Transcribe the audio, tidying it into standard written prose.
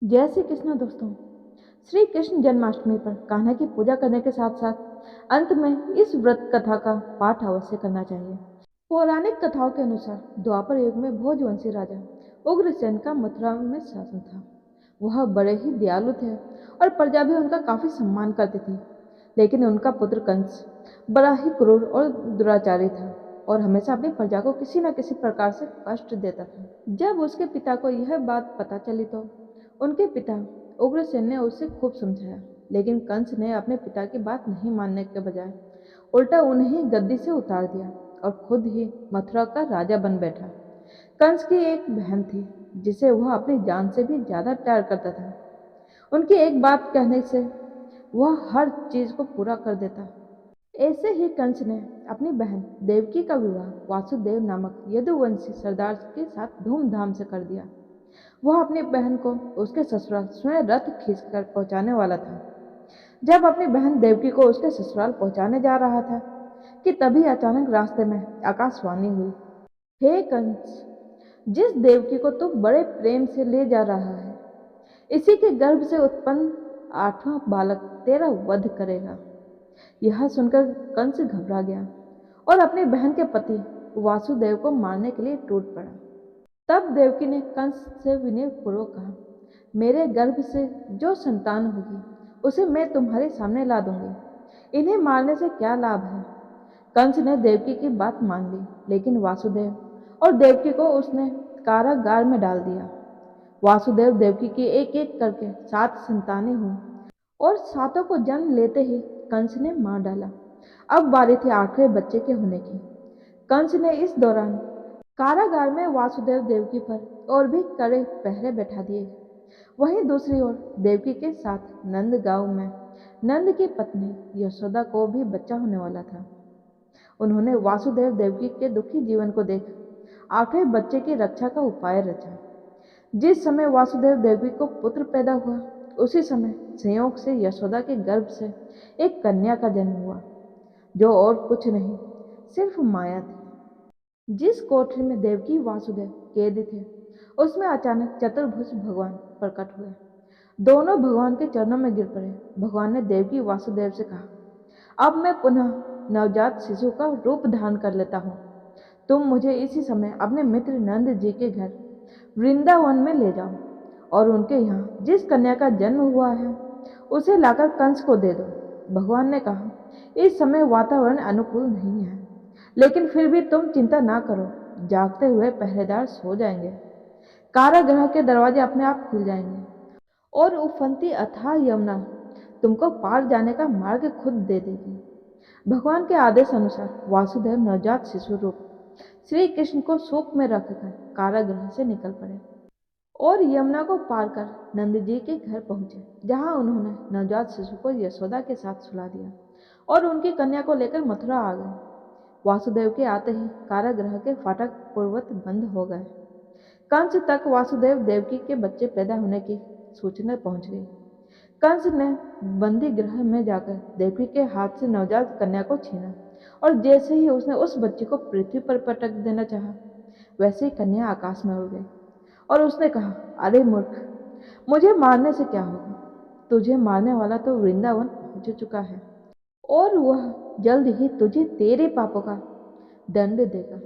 जय श्री कृष्ण दोस्तों। श्री कृष्ण जन्माष्टमी पर कान्हा की पूजा करने के साथ साथ अंत में इस व्रत कथा का पाठ अवश्य करना चाहिए। पौराणिक कथाओं के अनुसार द्वापर युग में भोजवंशी राजा उग्रसेन का मथुरा में शासन था। वह बड़े ही दयालु थे और प्रजा भी उनका काफी सम्मान करती थी। लेकिन उनका पुत्र कंस बड़ा ही क्रूर और दुराचारी था और हमेशा अपनी प्रजा को किसी न किसी प्रकार से कष्ट देता था। जब उसके पिता को यह बात पता चली तो उनके पिता उग्रसेन ने उसे खूब समझाया, लेकिन कंस ने अपने पिता की बात नहीं मानने के बजाय उल्टा उन्हें गद्दी से उतार दिया और खुद ही मथुरा का राजा बन बैठा। कंस की एक बहन थी जिसे वह अपनी जान से भी ज्यादा प्यार करता था। उनकी एक बात कहने से वह हर चीज को पूरा कर देता। ऐसे ही कंस ने अपनी बहन देवकी का विवाह वासुदेव नामक यदुवंशी सरदार के साथ धूमधाम से कर दिया। वह अपनी बहन को उसके ससुराल स्वयं रथ खींचकर पहुंचाने वाला था। जब अपनी बहन देवकी को उसके ससुराल पहुंचाने जा रहा था कि तभी अचानक रास्ते में आकाशवाणी हुई, हे कंस, जिस देवकी को तू बड़े प्रेम से ले जा रहा है, इसी के गर्भ से उत्पन्न 8वां बालक तेरा वध करेगा। यह सुनकर कंस घबरा गया और अपनी बहन के पति वासुदेव को मारने के लिए टूट पड़ा। तब देवकी ने कंस से विनय पूर्वक कहा, मेरे गर्भ से जो संतान होगी उसे मैं तुम्हारे सामने ला दूंगी। इन्हें मारने से क्या लाभ है। कंस ने देवकी की बात मान ली, लेकिन वासुदेव और देवकी को उसने कारागार में डाल दिया। वासुदेव देवकी की एक एक करके 7 संतानें हुई और सातों को जन्म लेते ही कंस ने मार डाला। अब बारी थी 8वें बच्चे के होने की। कंस ने इस दौरान कारागार में वासुदेव देवकी पर और भी कड़े पहरे बैठा दिए। वहीं दूसरी ओर देवकी के साथ नंद गांव में नंद की पत्नी यशोदा को भी बच्चा होने वाला था। उन्होंने वासुदेव देवकी के दुखी जीवन को देख 8वें बच्चे की रक्षा का उपाय रचा। जिस समय वासुदेव देवकी को पुत्र पैदा हुआ, उसी समय संयोग से यशोदा के गर्भ से एक कन्या का जन्म हुआ, जो और कुछ नहीं सिर्फ माया थी। जिस कोठरी में देवकी वासुदेव कैद थे, उसमें अचानक चतुर्भुज भगवान प्रकट हुए। दोनों भगवान के चरणों में गिर पड़े। भगवान ने देवकी वासुदेव से कहा, अब मैं पुनः नवजात शिशु का रूप धारण कर लेता हूँ। तुम मुझे इसी समय अपने मित्र नंद जी के घर वृंदावन में ले जाओ और उनके यहाँ जिस कन्या का जन्म हुआ है उसे लाकर कंस को दे दो। भगवान ने कहा, इस समय वातावरण अनुकूल नहीं है, लेकिन फिर भी तुम चिंता ना करो, जागते हुए पहरेदार सो जाएंगे। कारागृह के दरवाजे अपने आप खुल जाएंगे और उफनती अथाह यमुना तुमको पार जाने का मार्ग खुद दे देगी। भगवान के आदेश अनुसार वासुदेव नवजात शिशु रूप श्री कृष्ण को सूप में रखकर कारागृह से निकल पड़े और यमुना को पार कर नंद जी के घर पहुंचे, जहां उन्होंने नवजात शिशु को यशोदा के साथ सुला दिया और उनकी कन्या को लेकर मथुरा आ गए। वासुदेव के आते ही कारागृह के फाटक पूर्ववत बंद हो गए। कंस तक वासुदेव देवकी के बच्चे पैदा होने की सूचना पहुंच गई। कंस ने बंदी गृह में जाकर देवकी के हाथ से नवजात कन्या को छीना और जैसे ही उसने उस बच्चे को पृथ्वी पर पटक देना चाहा, वैसे ही कन्या आकाश में उड़ गई और उसने कहा, अरे मूर्ख, मुझे मारने से क्या होगा। तुझे मारने वाला तो वृंदावन पहुंच चुका है और वह जल्द ही तुझे तेरे पापों का दंड देगा।